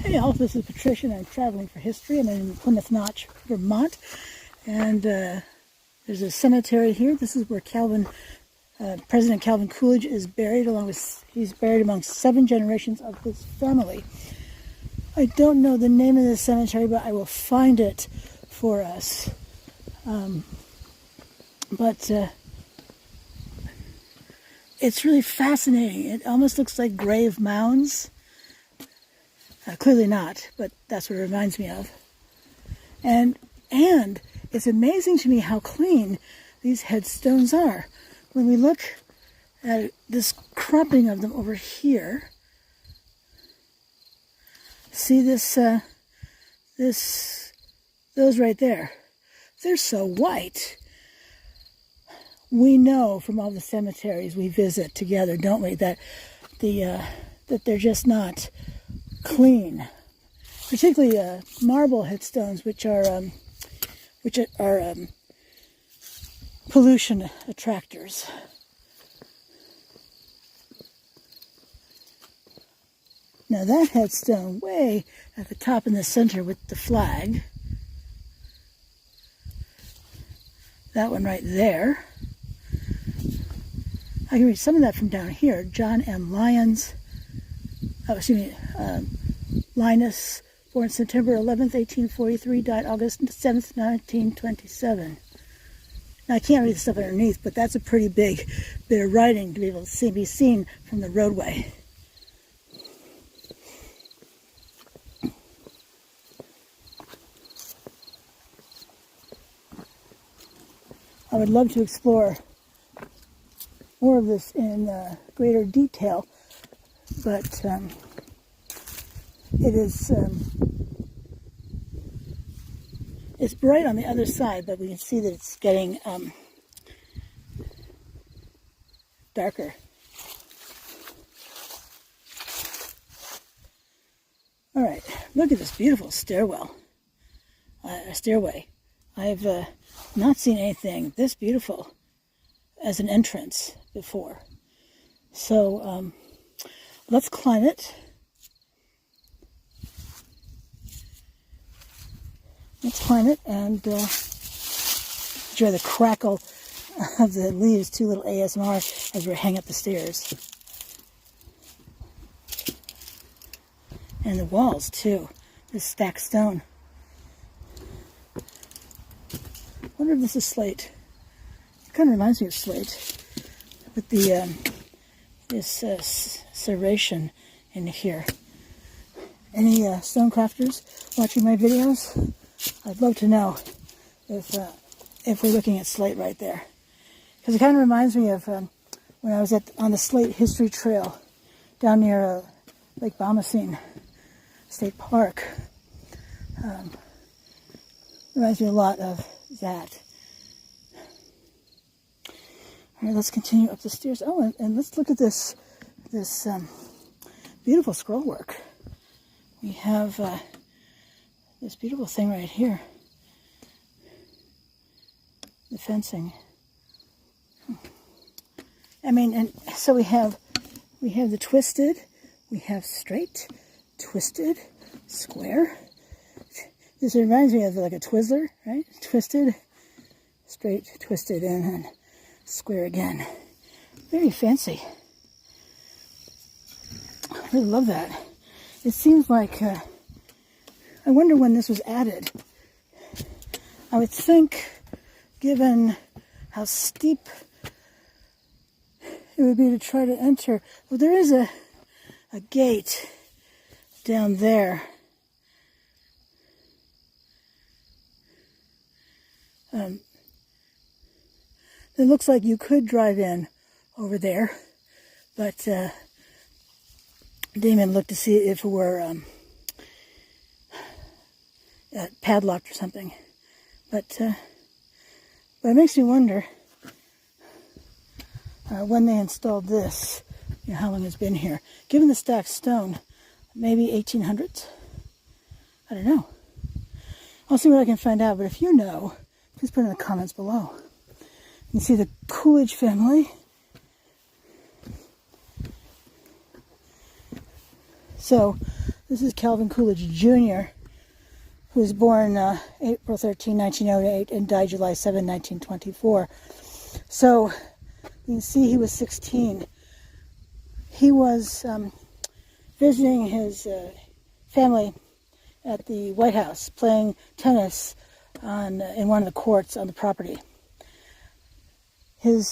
Hey all, this is Patricia and I'm traveling for history. I'm in Plymouth Notch, Vermont, and there's a cemetery here. This is where President Calvin Coolidge is buried, he's buried among 7 generations of his family. I don't know the name of this cemetery, but I will find it for us. It's really fascinating. It almost looks like grave mounds. Clearly not, but that's what it reminds me of. And it's amazing to me how clean these headstones are. When we look at this cropping of them over here, see those right there. They're so white. We know from all the cemeteries we visit together, don't we, that that they're just not clean, particularly marble headstones, which are pollution attractors. Now that headstone way at the top in the center with the flag, that one right there, I can read some of that from down here. John M. Linus, born September 11th, 1843, died August 7th, 1927. Now, I can't read the stuff underneath, but that's a pretty big bit of writing to be able to be seen from the roadway. I would love to explore more of this in greater detail, but it's bright on the other side, but we can see that it's getting darker. All right, look at this beautiful stairway. I've not seen anything this beautiful as an entrance before. So let's climb it. Let's climb it and enjoy the crackle of the leaves. Too little ASMR as we hang up the stairs. And the walls too. This stacked stone. I wonder if this is slate. It kind of reminds me of slate, with the this serration in here. Any stone crafters watching my videos? I'd love to know if we're looking at slate right there, because it kind of reminds me of when I was on the Slate History Trail down near Lake Bomoseen State Park. Reminds me a lot of that. All right, let's continue up the stairs. Oh, and let's look at this beautiful scroll work. We have this beautiful thing right here. The fencing. I mean, and so we have the twisted, we have straight, twisted, square. This reminds me of like a Twizzler, right? Twisted, straight, twisted, and then square again. Very fancy. I really love that. It seems like, I wonder when this was added. I would think, given how steep it would be to try to enter. Well, there is a gate down there. It looks like you could drive in over there, but Damon looked to see if it were padlocked or something. But it makes me wonder when they installed this, how long it's been here. Given the stacked stone, maybe 1800s? I don't know. I'll see what I can find out, but if you know, please put in the comments below. You can see the Coolidge family. So This is Calvin Coolidge Jr., who was born April 13, 1908 and died July 7, 1924. So you can see he was 16. He was visiting his family at the White House, playing tennis in one of the courts on the property. He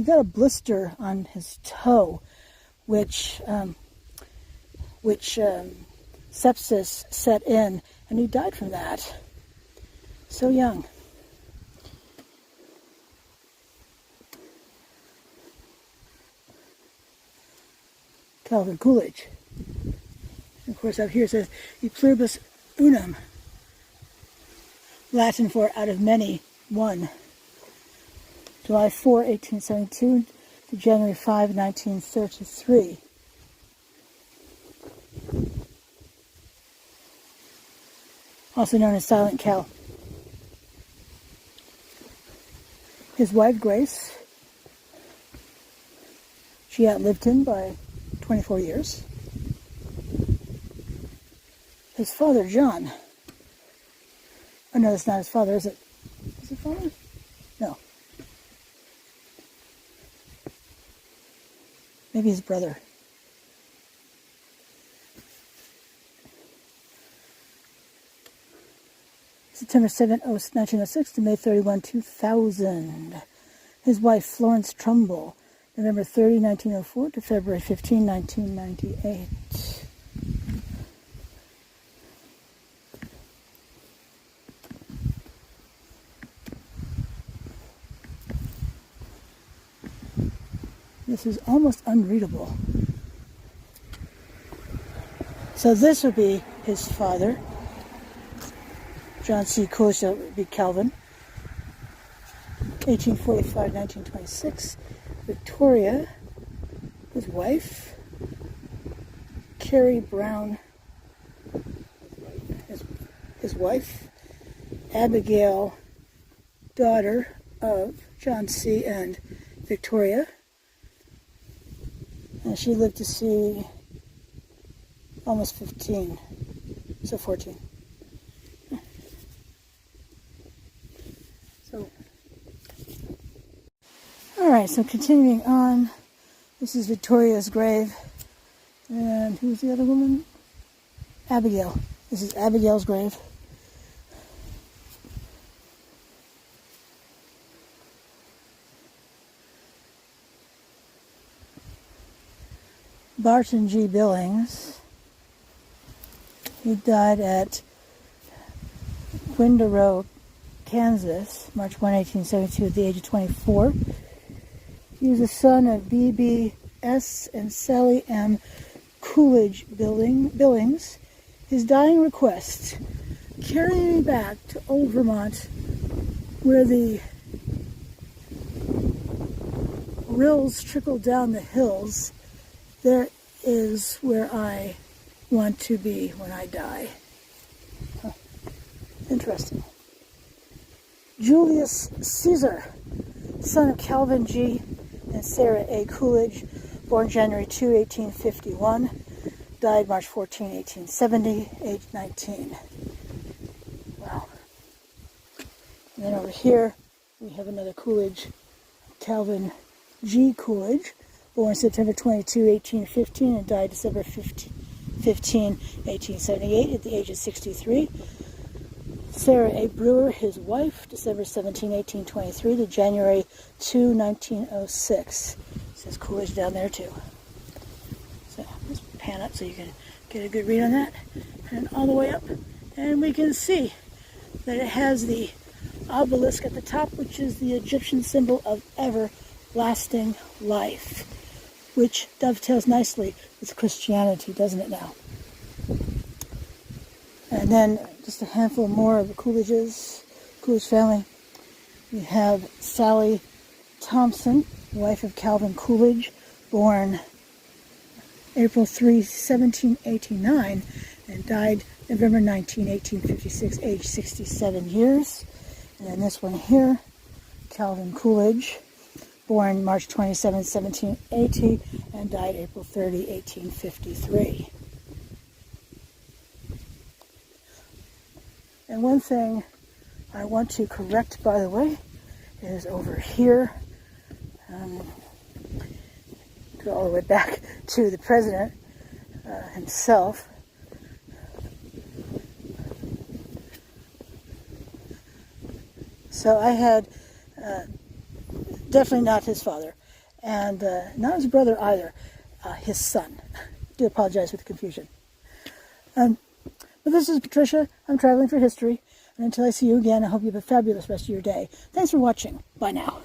got a blister on his toe, which sepsis set in, and he died from that. So young. Calvin Coolidge. And of course, up here it says "E pluribus unum," Latin for "out of many, one." July 4, 1872 to January 5, 1933. Also known as Silent Cal. His wife, Grace, she outlived him by 24 years. His father, John. Oh no, that's not his father, is it? Is it father? No. Maybe his brother. September 7, 1906 to May 31, 2000. His wife, Florence Trumbull, November 30, 1904 to February 15, 1998. This is almost unreadable. So this would be his father, John C. Coolidge. That would be Calvin. 1845-1926. Victoria, his wife. Carrie Brown, his wife. Abigail, daughter of John C. and Victoria. And she lived to see almost 15, so 14. So, all right, so continuing on, this is Victoria's grave. And who's the other woman? Abigail. This is Abigail's grave. Barton G. Billings. He died at Window, Kansas, March 1, 1872, at the age of 24. He was the son of B.B.S. and Sally M. Coolidge Billings. His dying request: carry me back to old Vermont, where the rills trickle down the hills. There is where I want to be when I die. Huh. Interesting. Julius Caesar, son of Calvin G. and Sarah A. Coolidge, born January 2, 1851, died March 14, 1870, age 19. Wow. And then over here, we have another Coolidge, Calvin G. Coolidge, born September 22, 1815, and died December 15, 1878, at the age of 63. Sarah A. Brewer, his wife, December 17, 1823 to January 2, 1906. It says Coolidge down there too. So let's pan up so you can get a good read on that. And all the way up, and we can see that it has the obelisk at the top, which is the Egyptian symbol of everlasting life, which dovetails nicely with Christianity, doesn't it now? And then just a handful more of the Coolidge family. We have Sally Thompson, wife of Calvin Coolidge, born April 3, 1789, and died November 19, 1856, age 67 years. And then this one here, Calvin Coolidge, born March 27, 1780, and died April 30, 1853. And one thing I want to correct, by the way, is over here. Go all the way back to the president himself. So I had definitely not his father, and not his brother either, his son. I do apologize for the confusion. But this is Patricia. I'm traveling for history. And until I see you again, I hope you have a fabulous rest of your day. Thanks for watching. Bye now.